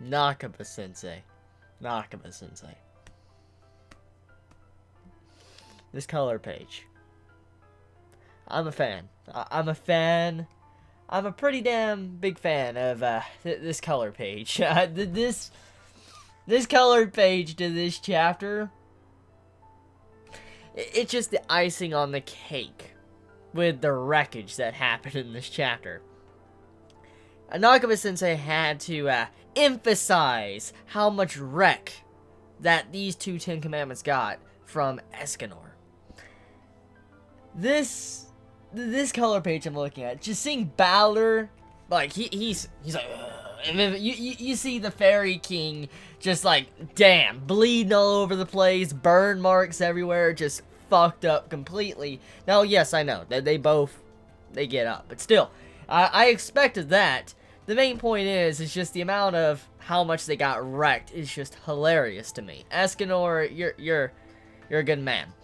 Nakaba-sensei. Nakaba-sensei. This color page. I'm a fan. I'm a fan. I'm a pretty damn big fan of this color page. This colored page to this chapter, it's just the icing on the cake with the wreckage that happened in this chapter. Nakaba-sensei had to emphasize how much wreck that these two Ten Commandments got from Escanor. This color page I'm looking at, just seeing Balor, like he's like, ugh. And then you see the Fairy King just like, damn, bleeding all over the place, burn marks everywhere, just fucked up completely. Now, yes, I know that they get up, but still, I expected that. The main point is just the amount of how much they got wrecked is just hilarious to me. Escanor, you're a good man.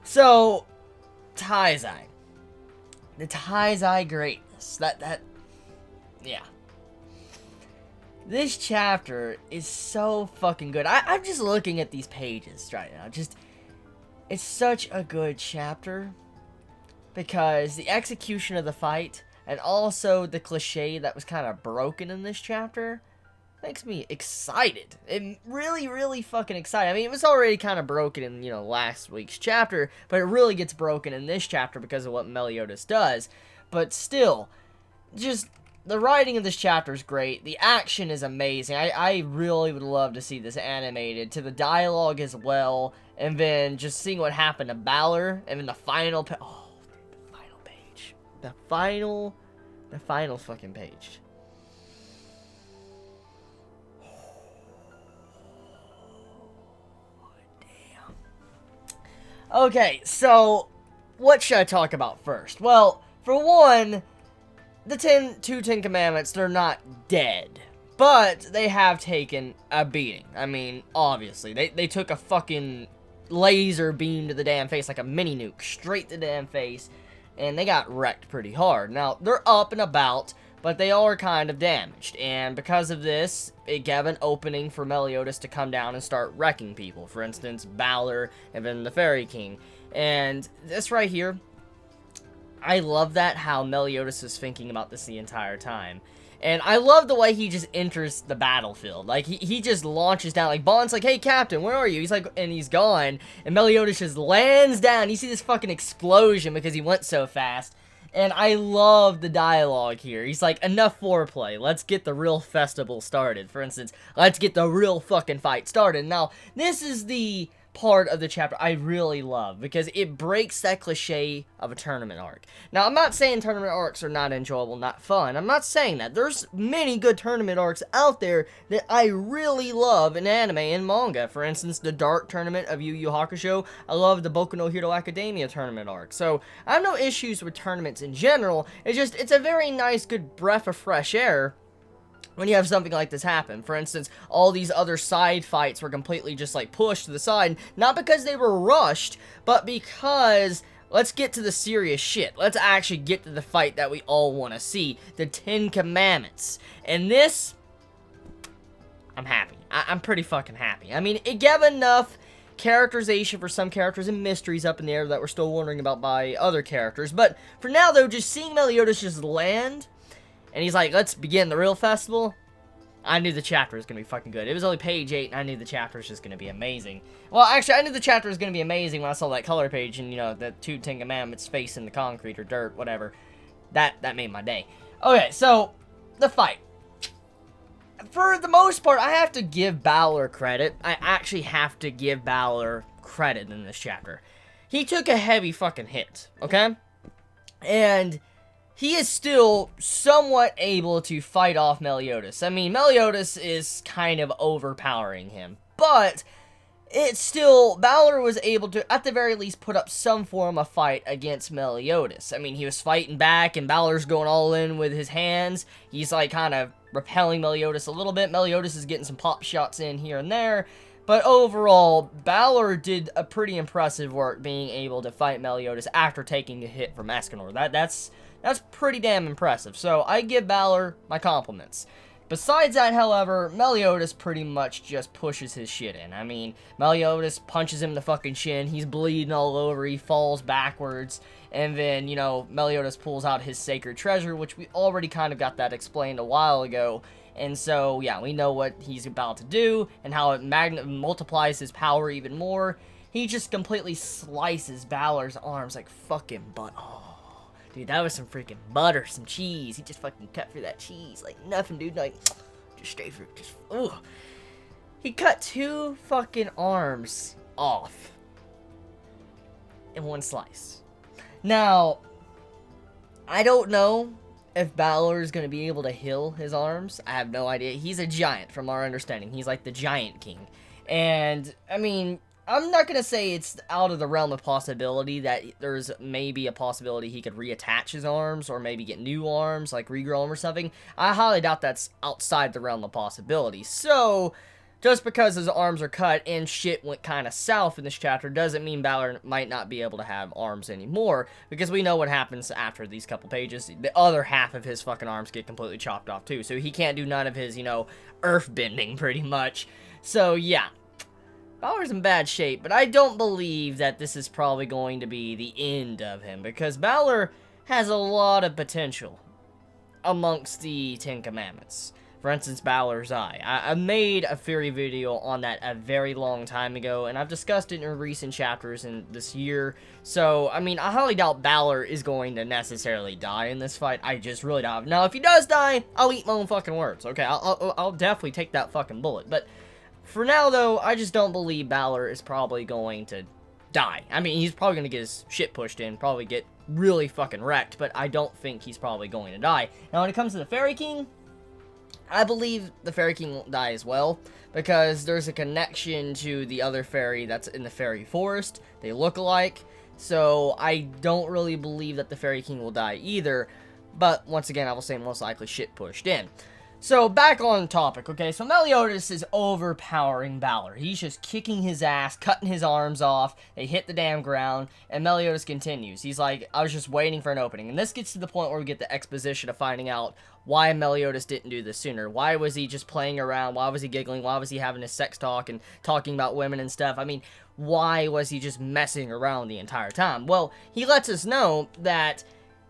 So, Taizai. The Taizai greatness. Yeah. This chapter is so fucking good. I'm just looking at these pages right now. It's such a good chapter. Because the execution of the fight, and also the cliche that was kind of broken in this chapter, makes me excited. It really, really fucking excited. I mean, it was already kind of broken in, last week's chapter, but it really gets broken in this chapter because of what Meliodas does. But still, just the writing of this chapter is great. The action is amazing. I really would love to see this animated, to the dialogue as well, and then just seeing what happened to Balor, and then the final page. The final fucking page. Damn. Okay, so what should I talk about first? Well, for one, the two Ten Commandments, they're not dead. But they have taken a beating. I mean, obviously. They took a fucking laser beam to the damn face, like a mini nuke, straight to the damn face. And they got wrecked pretty hard. Now, they're up and about, but they are kind of damaged. And because of this, it gave an opening for Meliodas to come down and start wrecking people. For instance, Balor and then the Fairy King. And this right here, I love that how Meliodas is thinking about this the entire time. And I love the way he just enters the battlefield. Like, he just launches down. Like, Bond's like, hey, Captain, where are you? He's like, and he's gone. And Meliodas just lands down. You see this fucking explosion because he went so fast. And I love the dialogue here. He's like, enough foreplay. Let's get the real festival started. For instance, let's get the real fucking fight started. Now, this is the part of the chapter I really love, because it breaks that cliche of a tournament arc. Now, I'm not saying tournament arcs are not enjoyable, not fun. I'm not saying that. There's many good tournament arcs out there that I really love in anime and manga. For instance, the Dark Tournament of Yu Yu Hakusho. I love the Boku no Hero Academia tournament arc. So, I have no issues with tournaments in general. It's a very nice, good breath of fresh air when you have something like this happen. For instance, all these other side fights were completely just like pushed to the side, not because they were rushed, but because let's get to the serious shit. Let's actually get to the fight that we all want to see, the Ten Commandments. And this, I'm happy. I'm pretty fucking happy. I mean, it gave enough characterization for some characters and mysteries up in the air that we're still wondering about by other characters. But for now, though, just seeing Meliodas just land, and he's like, let's begin the real festival. I knew the chapter was going to be fucking good. It was only page 8, and I knew the chapter was just going to be amazing. Well, actually, I knew the chapter was going to be amazing when I saw that color page and, the two Ten Commandments face in the concrete or dirt, whatever. That made my day. Okay, so, the fight. For the most part, I have to give Balor credit. I actually have to give Balor credit in this chapter. He took a heavy fucking hit, okay? And he is still somewhat able to fight off Meliodas. I mean, Meliodas is kind of overpowering him, but it's still, Balor was able to, at the very least, put up some form of fight against Meliodas. I mean, he was fighting back, and Balor's going all in with his hands. He's, like, kind of repelling Meliodas a little bit. Meliodas is getting some pop shots in here and there. But overall, Balor did a pretty impressive work being able to fight Meliodas after taking a hit from Escanor. That's pretty damn impressive. So I give Balor my compliments. Besides that, however, Meliodas pretty much just pushes his shit in. I mean, Meliodas punches him in the fucking shin, he's bleeding all over, he falls backwards, and then, you know, Meliodas pulls out his sacred treasure, which we already kind of got that explained a while ago. And so, yeah, we know what he's about to do, and how it multiplies his power even more. He just completely slices Balor's arms like fucking butt. Oh. Dude, that was some freaking butter, some cheese. He just fucking cut through that cheese like nothing, dude. Like, just straight through, just, ooh. He cut 2 fucking arms off in one slice. Now, I don't know if Balor is going to be able to heal his arms. I have no idea. He's a giant, from our understanding. He's like the giant king. And, I mean, I'm not going to say it's out of the realm of possibility that there's maybe a possibility he could reattach his arms or maybe get new arms, like regrow them or something. I highly doubt that's outside the realm of possibility. So, just because his arms are cut and shit went kind of south in this chapter doesn't mean Balor might not be able to have arms anymore, because we know what happens after these couple pages. The other half of his fucking arms get completely chopped off too, so he can't do none of his, you know, earth bending pretty much. So, yeah. Balor's in bad shape, but I don't believe that this is probably going to be the end of him, because Balor has a lot of potential amongst the 10 Commandments. For instance, Balor's Eye. I made a Fury video on that a very long time ago, and I've discussed it in recent chapters in this year. So, I mean, I highly doubt Balor is going to necessarily die in this fight. I just really doubt. Now, if he does die, I'll eat my own fucking words, okay? I'll definitely take that fucking bullet, but for now, though, I just don't believe Balor is probably going to die. I mean, he's probably going to get his shit pushed in, probably get really fucking wrecked, but I don't think he's probably going to die. Now, when it comes to the Fairy King, I believe the Fairy King won't die as well, because there's a connection to the other fairy that's in the Fairy Forest. They look alike, so I don't really believe that the Fairy King will die either, but once again, I will say most likely shit pushed in. So, back on topic, okay? So, Meliodas is overpowering Balor. He's just kicking his ass, cutting his arms off. They hit the damn ground, and Meliodas continues. He's like, I was just waiting for an opening. And this gets to the point where we get the exposition of finding out why Meliodas didn't do this sooner. Why was he just playing around? Why was he giggling? Why was he having his sex talk and talking about women and stuff? I mean, why was he just messing around the entire time? Well, he lets us know that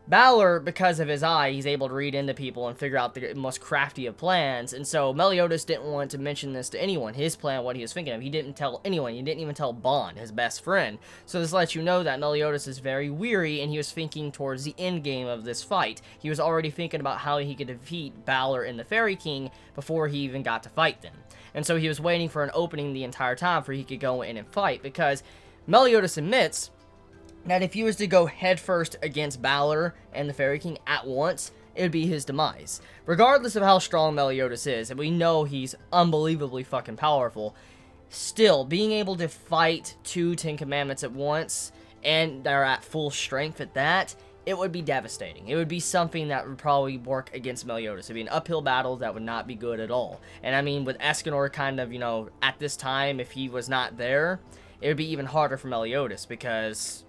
Balor, because of his eye, he's able to read into people and figure out the most crafty of plans, and so Meliodas didn't want to mention this to anyone, his plan, what he was thinking of. He didn't tell anyone. He didn't even tell Bond, his best friend. So this lets you know that Meliodas is very weary, and he was thinking towards the end game of this fight. He was already thinking about how he could defeat Balor and the Fairy King before he even got to fight them. And so he was waiting for an opening the entire time for he could go in and fight, because Meliodas admits that if he was to go headfirst against Balor and the Fairy King at once, it would be his demise. Regardless of how strong Meliodas is, and we know he's unbelievably fucking powerful, still, being able to fight 2 Ten Commandments at once, and they're at full strength at that, it would be devastating. It would be something that would probably work against Meliodas. It would be an uphill battle that would not be good at all. And I mean, with Escanor kind of, you know, at this time, if he was not there, it would be even harder for Meliodas, because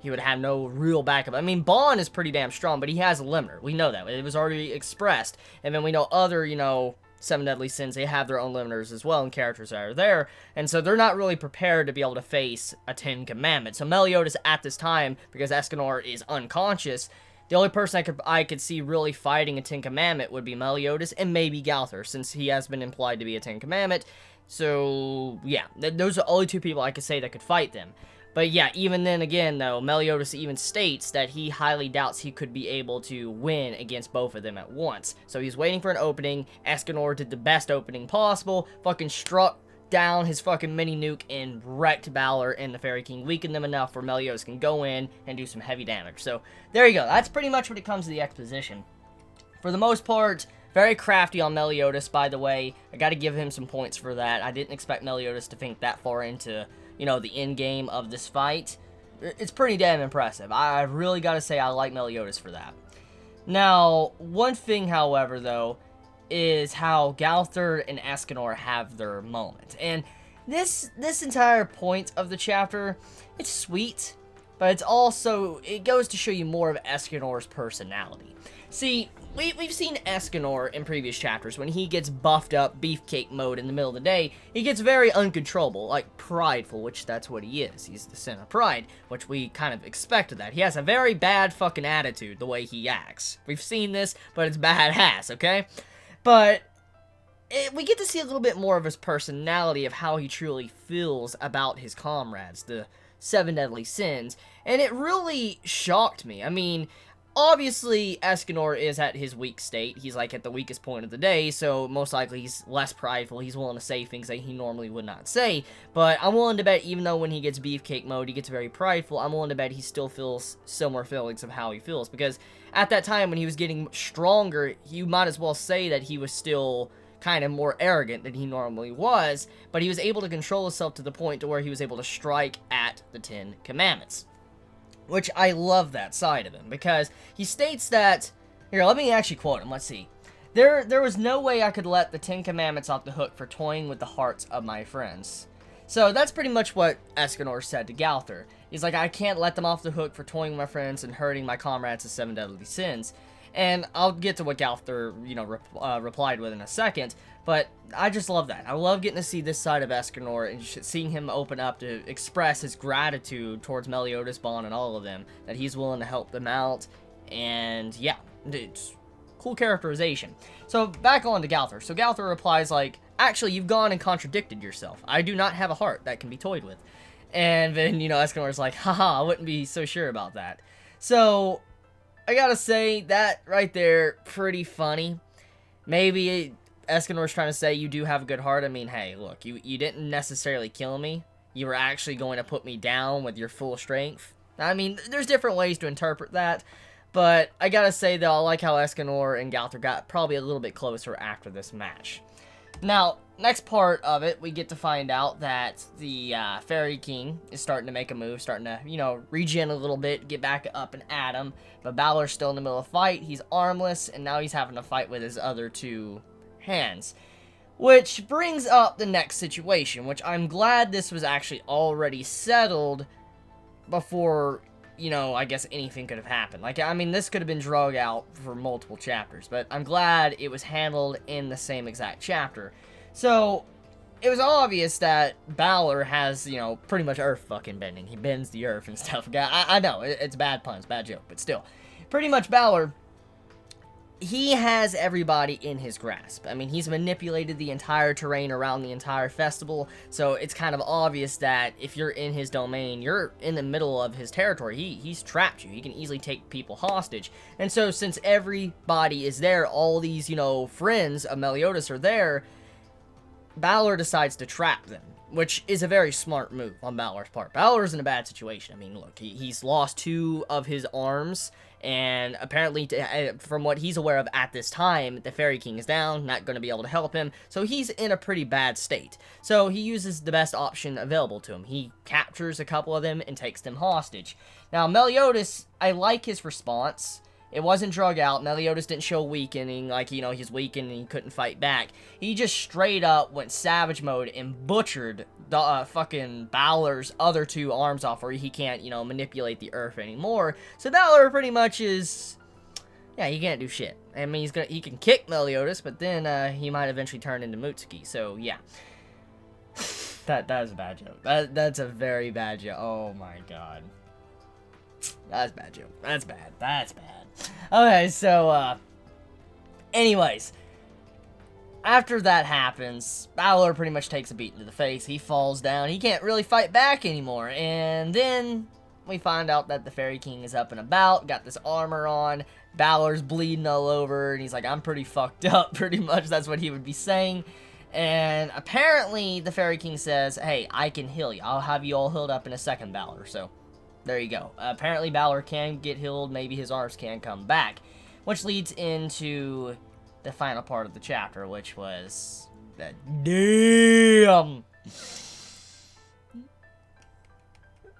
he would have no real backup. I mean, Bond is pretty damn strong, but he has a limiter. We know that. It was already expressed. And then we know other, you know, 7 Deadly Sins, they have their own limiters as well, and characters that are there. And so they're not really prepared to be able to face a 10 Commandment. So Meliodas at this time, because Escanor is unconscious, the only person I could see really fighting a 10 Commandment would be Meliodas and maybe Galther, since he has been implied to be a 10 Commandment. So, yeah, those are the only 2 people I could say that could fight them. But yeah, even then again, though, Meliodas even states that he highly doubts he could be able to win against both of them at once. So he's waiting for an opening. Escanor did the best opening possible, fucking struck down his fucking mini nuke and wrecked Balor and the Fairy King, weakened them enough where Meliodas can go in and do some heavy damage. So there you go. That's pretty much when it comes to the exposition. For the most part, very crafty on Meliodas, by the way. I gotta give him some points for that. I didn't expect Meliodas to think that far into, you know, the end game of this fight. It's pretty damn impressive. I really gotta say I like Meliodas for that. Now, one thing, however, though, is how Galther and Escanor have their moment. And this entire point of the chapter, it's sweet. but it's also, it goes to show you more of Escanor's personality. See, we've seen Escanor in previous chapters. When he gets buffed up beefcake mode in the middle of the day, he gets very uncontrollable, like prideful, which that's what he is. He's the sin of pride, which we kind of expected that. He has a very bad fucking attitude, the way he acts. We've seen this, but it's badass, okay? But we get to see a little bit more of his personality, of how he truly feels about his comrades, the 7 deadly sins, and it really shocked me. I mean, obviously, Escanor is at his weak state. He's, like, at the weakest point of the day, so most likely he's less prideful. He's willing to say things that he normally would not say, but I'm willing to bet, even though when he gets beefcake mode, he gets very prideful, I'm willing to bet he still feels similar feelings of how he feels, because at that time, when he was getting stronger, you might as well say that he was still kind of more arrogant than he normally was, but he was able to control himself to the point to where he was able to strike at the 10 Commandments. Which I love that side of him, because he states that, here, let me actually quote him, let's see. There was no way I could let the 10 Commandments off the hook for toying with the hearts of my friends. So that's pretty much what Escanor said to Gowther. He's like, I can't let them off the hook for toying with my friends and hurting my comrades of 7 deadly sins. And I'll get to what Gowther, replied with in a second, but I just love that. I love getting to see this side of Escanor and seeing him open up to express his gratitude towards Meliodas, Bon, and all of them, that he's willing to help them out, and yeah, it's cool characterization. So back on to Gowther. So Gowther replies like, actually, you've gone and contradicted yourself. I do not have a heart that can be toyed with. And then, Escanor's like, haha, I wouldn't be so sure about that. So I gotta say, that right there, pretty funny. Maybe Escanor's trying to say you do have a good heart. I mean, hey, look, you didn't necessarily kill me. You were actually going to put me down with your full strength. I mean, there's different ways to interpret that, but I gotta say, though, I like how Escanor and Gowther got probably a little bit closer after this match. Now, next part of it, we get to find out that the Fairy King is starting to make a move, starting to, regen a little bit, get back up and at him. But Balor's still in the middle of the fight. He's armless, and now he's having to fight with his other 2 hands. Which brings up the next situation, which I'm glad this was actually already settled before, I guess anything could have happened. Like, I mean, this could have been drug out for multiple chapters, but I'm glad it was handled in the same exact chapter. So, it was obvious that Balor has, pretty much earth fucking bending. He bends the earth and stuff. I know, it's bad puns, bad joke, but still. Pretty much Balor, he has everybody in his grasp. I mean, he's manipulated the entire terrain around the entire festival, so it's kind of obvious that if you're in his domain, you're in the middle of his territory. He's trapped you. He can easily take people hostage. And so since everybody is there, all these, friends of Meliodas are there, Balor decides to trap them, which is a very smart move on Balor's part. Balor's in a bad situation. I mean, look, he's lost 2 of his arms, and apparently, from what he's aware of at this time, the Fairy King is down, not going to be able to help him, so he's in a pretty bad state. So he uses the best option available to him. He captures a couple of them and takes them hostage. Now, Meliodas, I like his response. It wasn't drug out. Meliodas didn't show weakening, like, he's weakened and he couldn't fight back. He just straight up went savage mode and butchered the fucking Balor's other 2 arms off, where he can't, manipulate the earth anymore. So Balor pretty much is, yeah, he can't do shit. I mean, he can kick Meliodas, but then he might eventually turn into Mutsuki. So yeah, that is a bad joke. That's a very bad joke. Oh my god. That's a bad joke. That's bad. That's bad. Okay, so, anyways, after that happens, Balor pretty much takes a beat to the face. He falls down. He can't really fight back anymore. And then we find out that the Fairy King is up and about, got this armor on. Balor's bleeding all over, and he's like, I'm pretty fucked up, pretty much. That's what he would be saying. And apparently, the Fairy King says, hey, I can heal you. I'll have you all healed up in a second, Balor. So there you go. Apparently, Balor can get healed. Maybe his arms can come back. Which leads into the final part of the chapter, which was that damn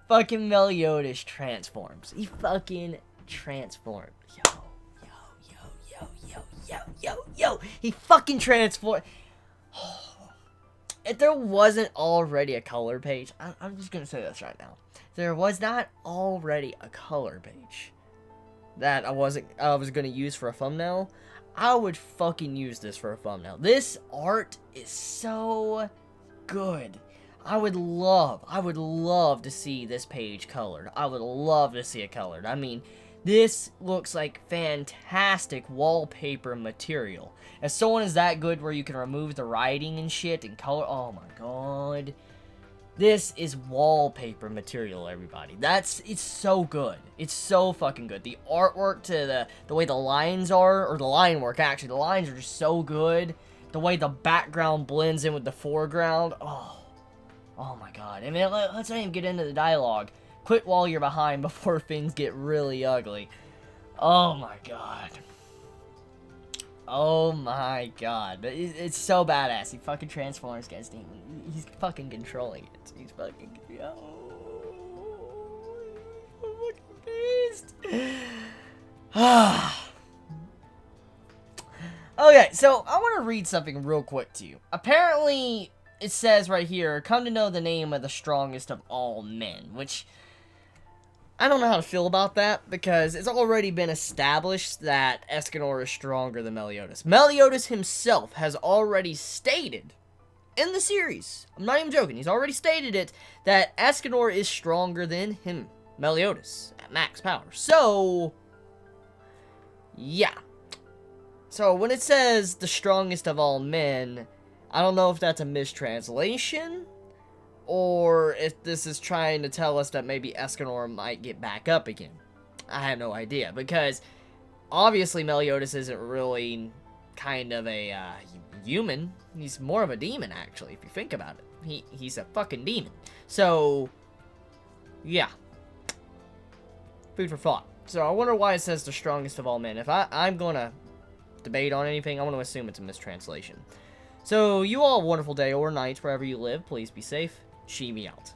fucking Meliodas transforms. He fucking transformed. Yo. He fucking transformed. If there wasn't already a color page, I'm just gonna say this right now. If there was not already a color page that I was gonna use for a thumbnail, I would fucking use this for a thumbnail. This art is so good. I would love to see this page colored. I would love to see it colored. I mean, this looks like fantastic wallpaper material. As someone is that good where you can remove the writing and shit and color, oh my god. This is wallpaper material, everybody. It's so good. It's so fucking good. The artwork to the way the lines are, or the line work, actually. The lines are just so good. The way the background blends in with the foreground. Oh my god. I mean, let's not even get into the dialogue. Quit while you're behind before things get really ugly. Oh my god. Oh my god. It's so badass. He fucking transforms against him. He's fucking controlling it. He's fucking... I'm fucking pissed. Okay, so I want to read something real quick to you. Apparently, it says right here, come to know the name of the strongest of all men, which... I don't know how to feel about that, because it's already been established that Escanor is stronger than Meliodas. Meliodas himself has already stated in the series, I'm not even joking, he's already stated it, that Escanor is stronger than him, Meliodas, at max power. So, yeah. So, when it says the strongest of all men, I don't know if that's a mistranslation, or if this is trying to tell us that maybe Escanor might get back up again. I have no idea, because obviously Meliodas isn't really kind of a human. He's more of a demon, actually, if you think about it. He's a fucking demon. So, yeah. Food for thought. So I wonder why it says the strongest of all men. If I'm gonna debate on anything, I want to assume it's a mistranslation. So, you all have a wonderful day or night wherever you live. Please be safe. Chibi out.